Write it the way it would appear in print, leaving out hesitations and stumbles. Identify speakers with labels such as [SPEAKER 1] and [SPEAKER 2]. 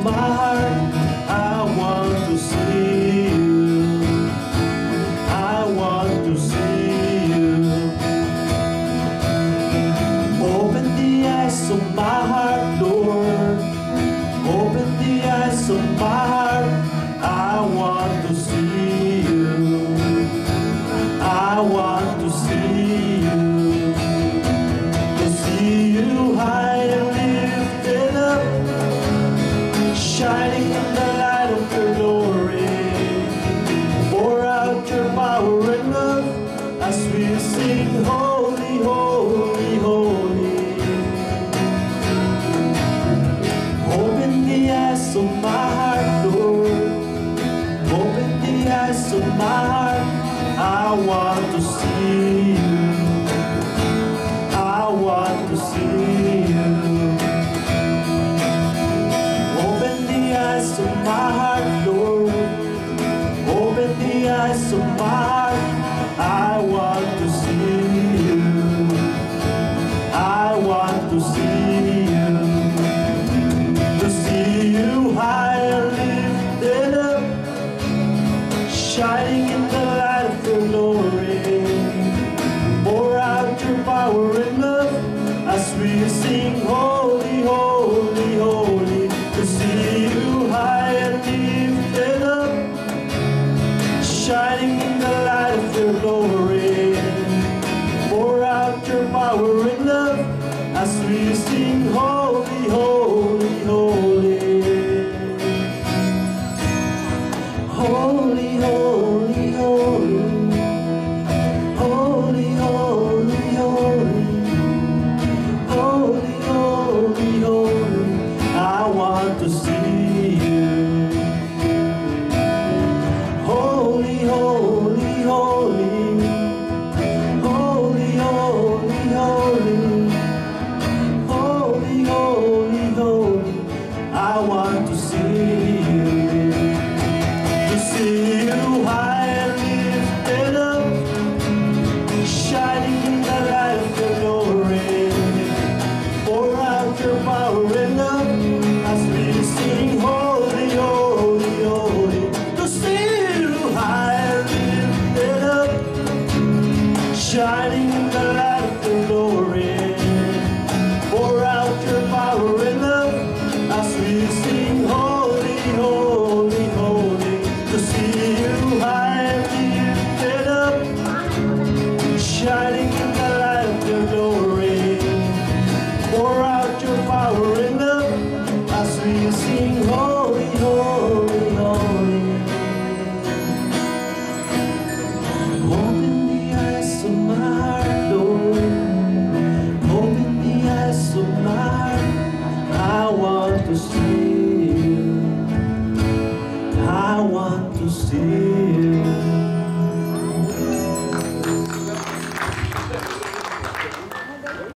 [SPEAKER 1] my heart, I want to see you. I want to see you. Open the eyes of my heart, Lord. Open the eyes of my heart, I want to see you. I want to see you. To see you high and lifted up, shining in the light of your glory. Pour out your power and love as we sing, holy, holy, holy. Open the eyes of my heart, Lord. Open the eyes of my heart, I want to see you. I want to see you. Open the eyes of my heart, Lord. Open the eyes of my heart, I want to see you. I want to see you. To see you high and lifted up, shining in the light of your glory. Pour out your power and love as we sing, holy, holy, holy. To see you high and lifted up, shining in the light of your glory. Pour out your power and love as we sing, holy, holy, holy. Holy, holy, holy. Holy, holy, holy. Holy, holy, holy. I want to see you. Holy, holy, holy. Holy, holy, holy. Holy, holy, holy. I want to see you. To see you high and lifted up, shining in the light of your glory. Pour out your power and love as we sing, holy, holy, holy. To see you high and lifted up, shining in the light of your glory. Pour out your power and love as we sing, holy, holy, holy. To see you high and lifted up, shining in the light of your glory. Pour out your power and love as we sing, holy, holy, holy. Open the eyes of my heart, Lord. Open the eyes of my heart, I want to see